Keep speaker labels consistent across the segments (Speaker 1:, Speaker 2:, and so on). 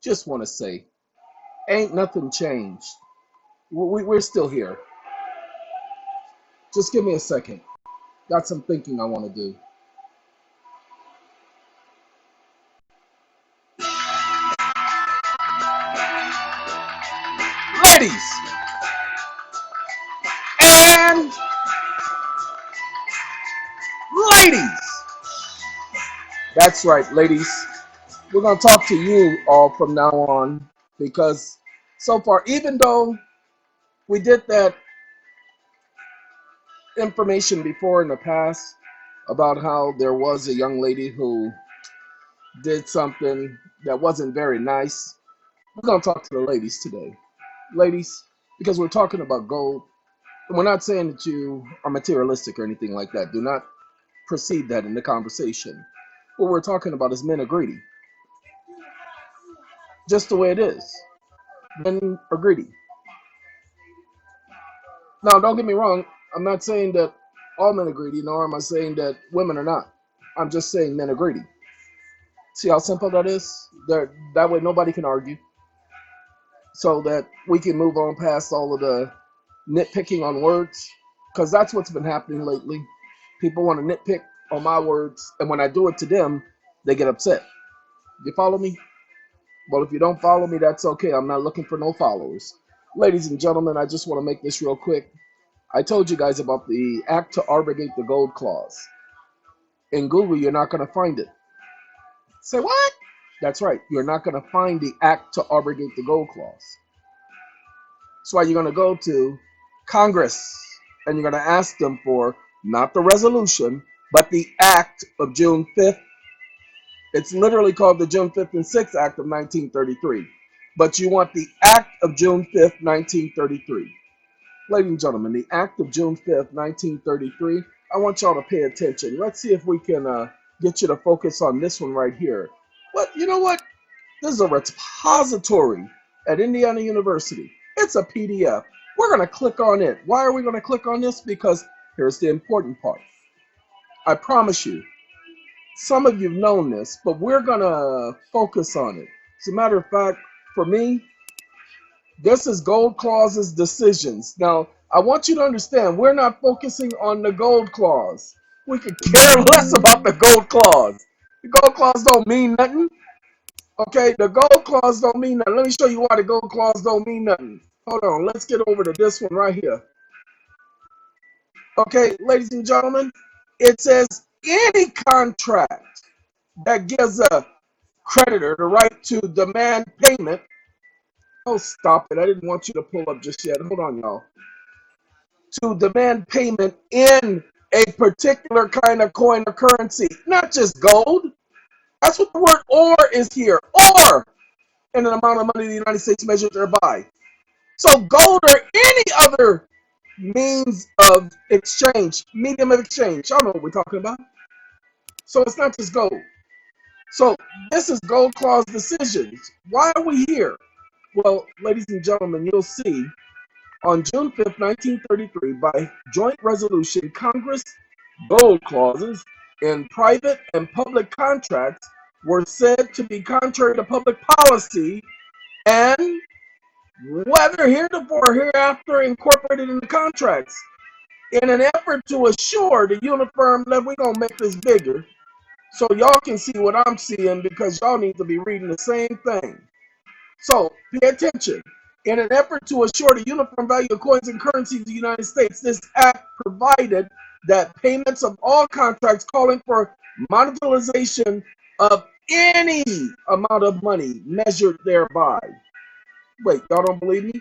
Speaker 1: Just want to say, ain't nothing changed. We're still here. Just give me a second. Got some thinking I want to do. Ladies and ladies. That's right, ladies. We're going to talk to you all from now on because so far, even though we did that information before in the past about how there was a young lady who did something that wasn't very nice, we're going to talk to the ladies today. Ladies, because we're talking about gold, and we're not saying that you are materialistic or anything like that. Do not proceed that in the conversation. What we're talking about is men are greedy. Just the way it is. Men are greedy. Now, don't get me wrong. I'm not saying that all men are greedy, nor am I saying that women are not. I'm just saying men are greedy. See how simple that is? That way nobody can argue. So that we can move on past all of the nitpicking on words. Because that's what's been happening lately. People want to nitpick on my words, and when I do it to them, they get upset. You follow me? Well, if you don't follow me, that's okay. I'm not looking for no followers. Ladies and gentlemen, I just want to make this real quick. I told you guys about the Act to Abrogate the Gold Clause. In Google, you're not going to find it. Say what? That's right. You're not going to find the Act to Abrogate the Gold Clause. That's why you're going to go to Congress, and you're going to ask them for not the resolution, but the Act of June 5th. It's literally called the June 5th and 6th Act of 1933. But you want the Act of June 5th, 1933. Ladies and gentlemen, the Act of June 5th, 1933. I want y'all to pay attention. Let's see if we can get you to focus on this one right here. But you know what? This is a repository at Indiana University. It's a PDF. We're going to click on it. Why are we going to click on this? Because here's the important part. I promise you, some of you've known this, but we're going to focus on it. As a matter of fact, for me, this is Gold Clause's decisions. Now, I want you to understand, we're not focusing on the Gold Clause. We could care less about the Gold Clause. The Gold Clause don't mean nothing. Okay, the Gold Clause don't mean nothing. Let me show you why the Gold Clause don't mean nothing. Hold on, let's get over to this one right here. Okay, ladies and gentlemen, it says any contract that gives a creditor the right to demand payment. Oh, stop it. I didn't want you to pull up just yet. Hold on, y'all. To demand payment in a particular kind of coin or currency, not just gold. That's what the word or is here. Or in an amount of money the United States measured thereby. So gold or any other means of exchange, medium of exchange. Y'all know what we're talking about. So it's not just gold. So this is Gold Clause decisions. Why are we here? Well, ladies and gentlemen, you'll see on June 5th, 1933, by joint resolution, Congress gold clauses in private and public contracts were said to be contrary to public policy and whether heretofore or hereafter incorporated in the contracts in an effort to assure the uniform that we're going to make this bigger so y'all can see what I'm seeing because y'all need to be reading the same thing. So pay attention. In an effort to assure the uniform value of coins and currencies of the United States, this act provided that payments of all contracts calling for monetization of any amount of money measured thereby. Wait, y'all don't believe me?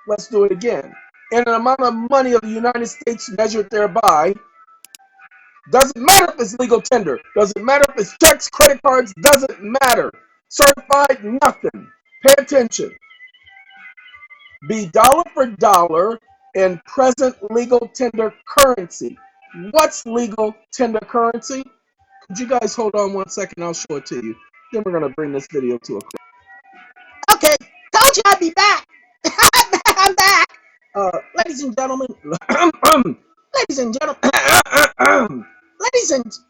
Speaker 1: Let's do it again. In an amount of money of the United States measured thereby, doesn't matter if it's legal tender, doesn't matter if it's checks, credit cards, doesn't matter. Certified, nothing. Pay attention. Be dollar for dollar in present legal tender currency. What's legal tender currency? Could you guys hold on 1 second? I'll show it to you. Then we're going to bring this video to a close. Okay, told you I'd be back. I'm back. Ladies and gentlemen,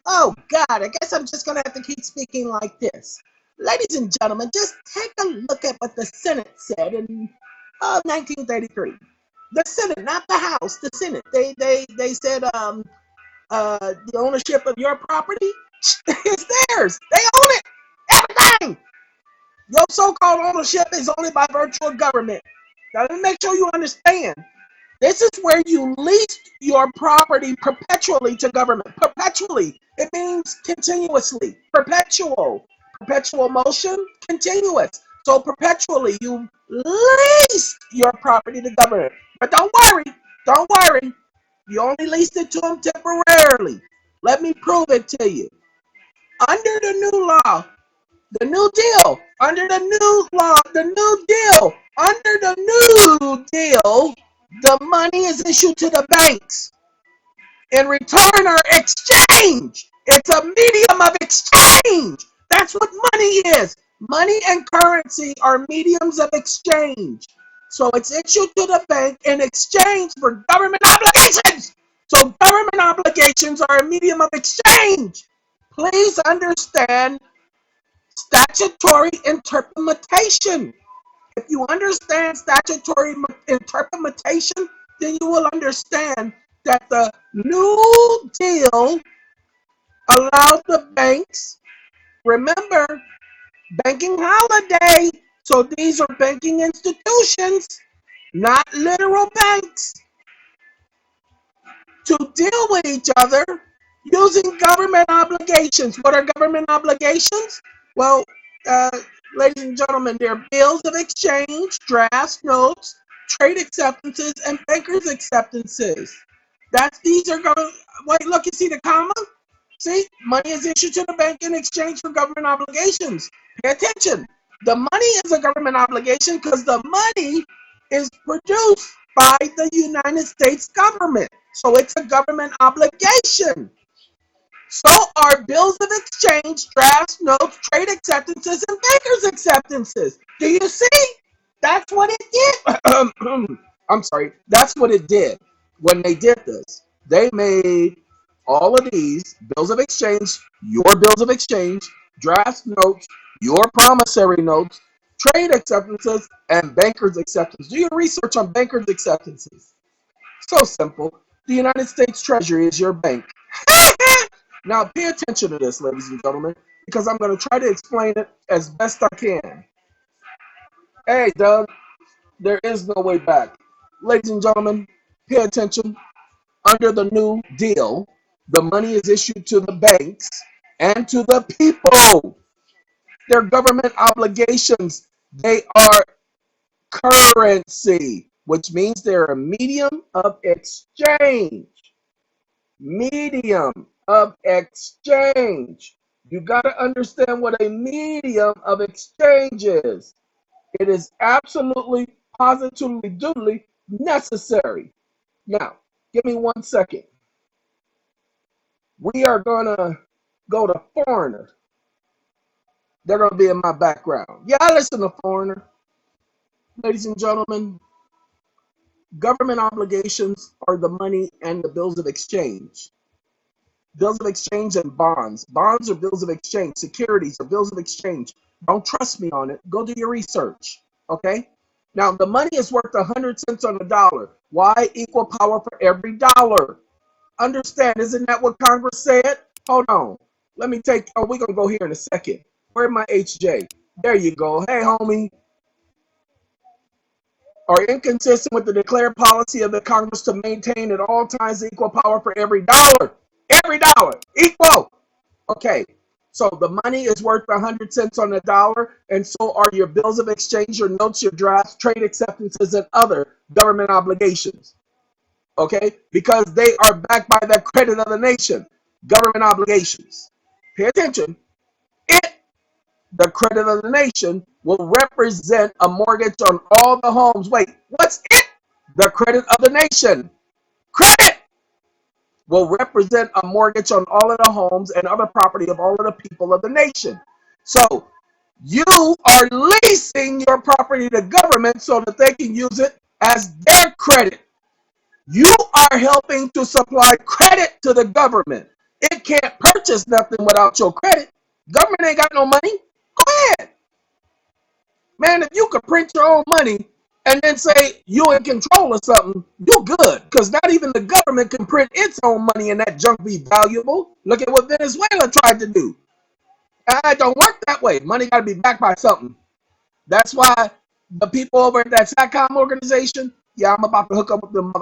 Speaker 1: oh God, I guess I'm just going to have to keep speaking like this. Ladies and gentlemen, just take a look at what the Senate said in 1933. The Senate, not the House, the Senate. They said the ownership of your property is theirs. They own it. Everything. Your so-called ownership is only by virtue of government. Now, let me make sure you understand. This is where you lease your property perpetually to government. Perpetually. It means continuously. Perpetual. Perpetual motion, continuous. So perpetually, you lease your property to government. But don't worry. You only leased it to them temporarily. Let me prove it to you. Under the new law, the new deal, under the new law, the new deal, under the new deal, the money is issued to the banks in return or exchange. It's a medium of exchange. That's what money is. Money and currency are mediums of exchange. So it's issued to the bank in exchange for government obligations. So government obligations are a medium of exchange. Please understand statutory interpretation. If you understand statutory interpretation, then you will understand that the New Deal allowed the banks, remember, banking holiday, so these are banking institutions, not literal banks, to deal with each other using government obligations. What are government obligations? Well, ladies and gentlemen, they're bills of exchange, drafts, notes, trade acceptances, and bankers' acceptances. These are going. Wait, look, you see the comma? See, money is issued to the bank in exchange for government obligations. Pay attention. The money is a government obligation because the money is produced by the United States government. So it's a government obligation. So are bills of exchange, drafts, notes, trade acceptances, and bankers' acceptances. Do you see? That's what it did. I'm sorry. That's what it did when they did this. They made all of these bills of exchange, your bills of exchange, drafts, notes, your promissory notes, trade acceptances, and bankers' acceptances. Do your research on bankers' acceptances. So simple. The United States Treasury is your bank. Now, pay attention to this, ladies and gentlemen, because I'm going to try to explain it as best I can. Hey, Doug, there is no way back. Ladies and gentlemen, pay attention. Under the New Deal, the money is issued to the banks and to the people. They're government obligations. They are currency, which means they're a medium of exchange. Medium of exchange. You got to understand what a medium of exchange is. It is absolutely, positively, duly necessary. Now, give me 1 second. We are going to go to Foreigner. They're going to be in my background. Yeah, I listen to Foreigner. Ladies and gentlemen, government obligations are the money and the bills of exchange. Bills of exchange and bonds. Bonds are bills of exchange. Securities are bills of exchange. Don't trust me on it. Go do your research. Okay? Now, the money is worth 100 cents on the dollar. Why? Equal power for every dollar. Understand, isn't that what Congress said? Hold on. Let me take, we're going to go here in a second. Where's my HJ? There you go. Hey, homie. Are inconsistent with the declared policy of the Congress to maintain at all times equal power for every dollar. Every dollar. Equal. Okay. So the money is worth 100 cents on the dollar, and so are your bills of exchange, your notes, your drafts, trade acceptances, and other government obligations. Okay? Because they are backed by the credit of the nation. Government obligations. Pay attention. The credit of the nation, will represent a mortgage on all the homes. Wait, what's it? The credit of the nation. Credit will represent a mortgage on all of the homes and other property of all of the people of the nation. So you are leasing your property to government so that they can use it as their credit. You are helping to supply credit to the government. It can't purchase nothing without your credit. Government ain't got no money. Go ahead. Man, if you could print your own money and then say you're in control of something, you're good. Because not even the government can print its own money and that junk be valuable. Look at what Venezuela tried to do. It don't work that way. Money got to be backed by something. That's why the people over at that SATCOM organization, yeah, I'm about to hook up with them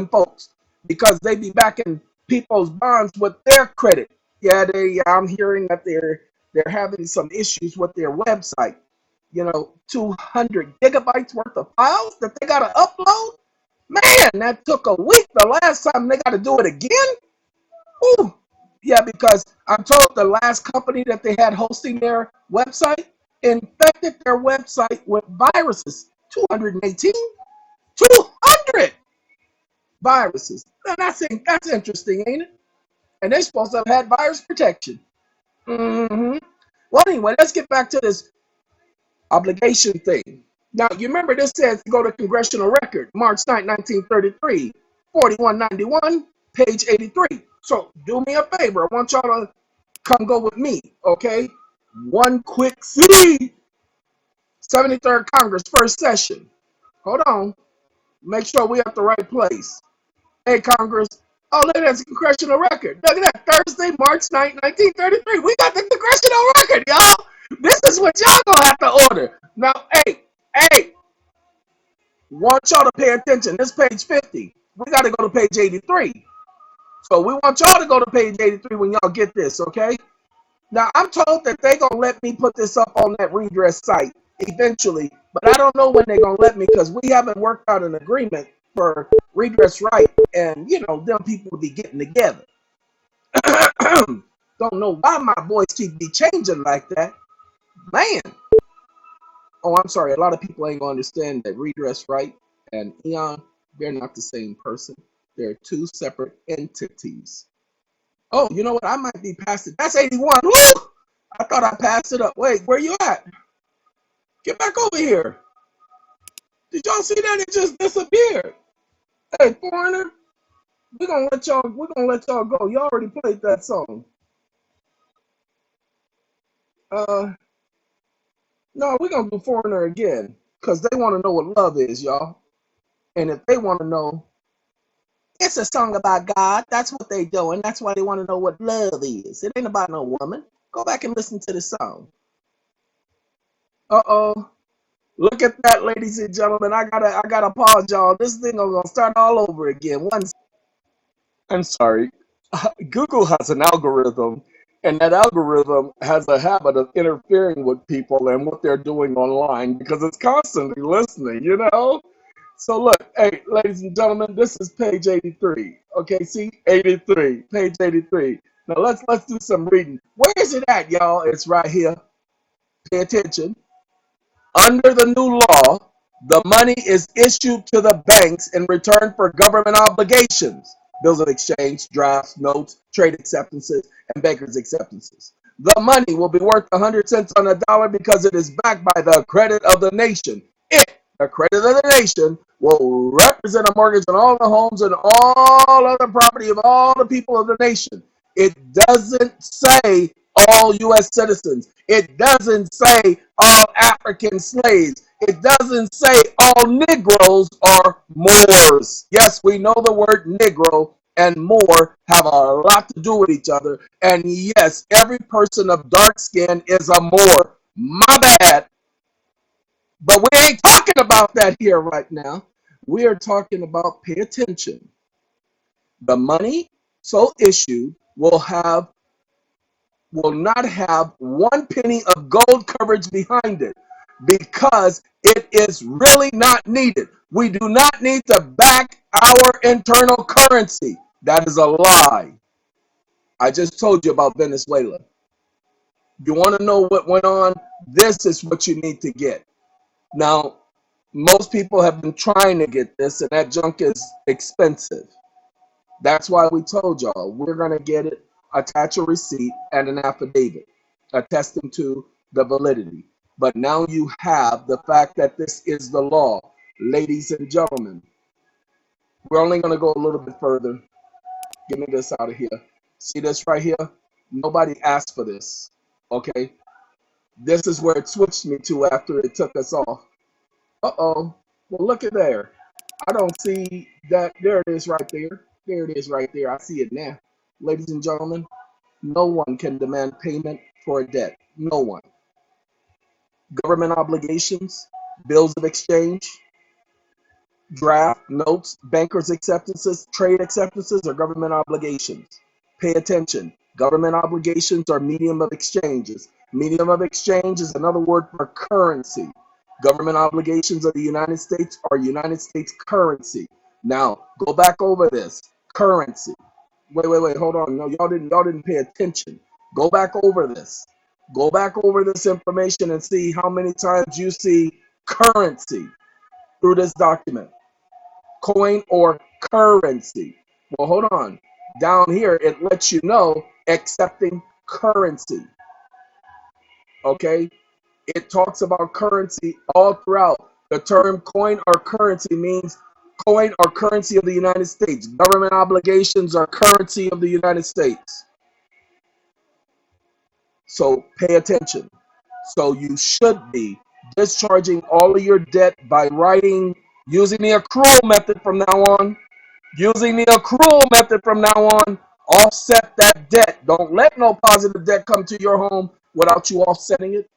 Speaker 1: folks, because they be backing people's bonds with their credit. Yeah, I'm hearing that they're having some issues with their website. 200 gigabytes worth of files that they got to upload. Man, that took a week the last time. They got to do it again. Ooh. Yeah, because I'm told the last company that they had hosting their website infected their website with viruses. 218? 200 viruses. Now, that's interesting, ain't it? And they're supposed to have had virus protection. Well, anyway, let's get back to this obligation thing. Now, you remember this says go to congressional record, March 9, 1933, 4191, page 83. So do me a favor. I want y'all to come go with me, okay? One quick C. 73rd Congress, first session. Hold on. Make sure we at the right place. Hey, Congress. Oh, look at that congressional record. Look at that. Thursday, March 9, 1933. We got the congressional record, y'all. This is what y'all gonna have to order. Now, hey. Want y'all to pay attention. This page 50. We got to go to page 83. So we want y'all to go to page 83 when y'all get this, okay? Now, I'm told that they're going to let me put this up on that redress site eventually, but I don't know when they're going to let me, because we haven't worked out an agreement for RedressRight and, them people to be getting together. Don't know why my voice keep be changing like that. Man. Oh, I'm sorry. A lot of people ain't going to understand that RedressRight and Eon, they're not the same person. They're two separate entities. Oh, you know what? I might be past it. That's 81. Woo! I thought I passed it up. Wait, where you at? Get back over here. Did y'all see that? It just disappeared. Hey, foreigner, we're gonna let y'all go. Y'all already played that song. No, we're gonna do foreigner again, because they want to know what love is, y'all. And if they want to know, it's a song about God. That's what they doing. That's why they want to know what love is. It ain't about no woman. Go back and listen to the song. Uh-oh. Look at that, ladies and gentlemen. I gotta pause, y'all. This thing is gonna start all over again. I'm sorry. Google has an algorithm, and that algorithm has a habit of interfering with people and what they're doing online, because it's constantly listening, So look, hey, ladies and gentlemen, this is page 83. Okay, see, 83, page 83. Now let's do some reading. Where is it at, y'all? It's right here. Pay attention. Under the new law, the money is issued to the banks in return for government obligations, bills of exchange, drafts, notes, trade acceptances, and bankers' acceptances. The money will be worth 100 cents on a dollar because it is backed by the credit of the nation. The credit of the nation, will represent a mortgage on all the homes and all other property of all the people of the nation. It doesn't say all U.S. citizens. It doesn't say all African slaves. It doesn't say all Negroes are Moors. Yes, we know the word Negro and Moor have a lot to do with each other. And yes, every person of dark skin is a Moor. My bad. But we ain't talking about that here right now. We are talking about, pay attention. The money so issued will not have 1 penny of gold coverage behind it, because it is really not needed. We do not need to back our internal currency. That is a lie. I just told you about Venezuela. You want to know what went on? This is what you need to get. Now, most people have been trying to get this, and that junk is expensive. That's why we told y'all we're going to get it, attach a receipt and an affidavit attesting to the validity. But now you have the fact that this is the law. Ladies and gentlemen, we're only going to go a little bit further. Get me this out of here. See this right here? Nobody asked for this, okay? This is where it switched me to after it took us off. Uh-oh. Well, look at there. I don't see that. There it is right there. There it is right there. I see it now. Ladies and gentlemen, no one can demand payment for a debt. No one. Government obligations, bills of exchange, draft notes, bankers' acceptances, trade acceptances, or government obligations. Pay attention. Government obligations are medium of exchanges. Medium of exchange is another word for currency. Government obligations of the United States are United States currency. Now, go back over this. Currency. Wait, hold on. No, y'all didn't pay attention. Go back over this. Go back over this information and see how many times you see currency through this document. Coin or currency. Well, hold on. Down here, it lets you know accepting currency. Okay? It talks about currency all throughout. The term coin or currency means coin or currency of the United States. Government obligations are currency of the United States. So pay attention. So you should be discharging all of your debt by using the accrual method from now on. Using the accrual method from now on, offset that debt. Don't let no positive debt come to your home without you offsetting it.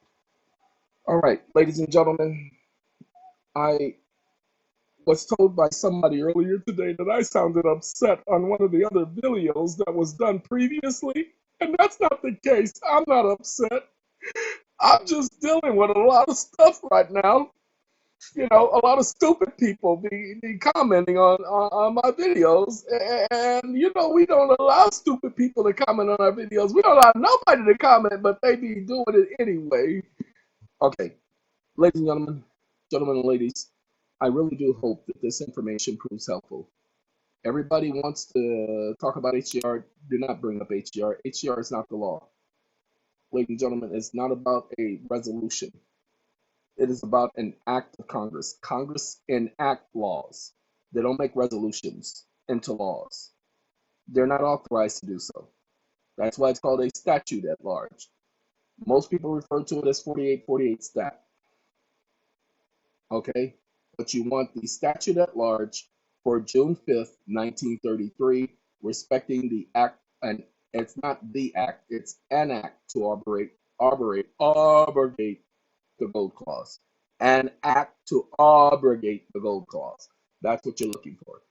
Speaker 1: All right, ladies and gentlemen, I was told by somebody earlier today that I sounded upset on one of the other videos that was done previously, and that's not the case. I'm not upset. I'm just dealing with a lot of stuff right now. You know, a lot of stupid people be commenting on my videos, and you know, we don't allow stupid people to comment on our videos. We don't allow nobody to comment, but they be doing it anyway. Okay, ladies and gentlemen and ladies, I really do hope that this information proves helpful. Everybody wants to talk about HGR. Do not bring up HGR. HGR is not the law. Ladies and gentlemen, it's not about a resolution. It is about an act of Congress. Congress enact laws. They don't make resolutions into laws. They're not authorized to do so. That's why it's called a statute at large. Most people refer to it as 4848 stat. Okay? But you want the statute at large for June 5th, 1933, respecting the act, and it's not the act, it's an act to abrogate the gold clause. An act to abrogate the gold clause. That's what you're looking for.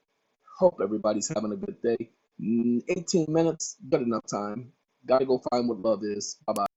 Speaker 1: Hope everybody's having a good day. 18 minutes, good enough time. Gotta go find what love is. Bye-bye.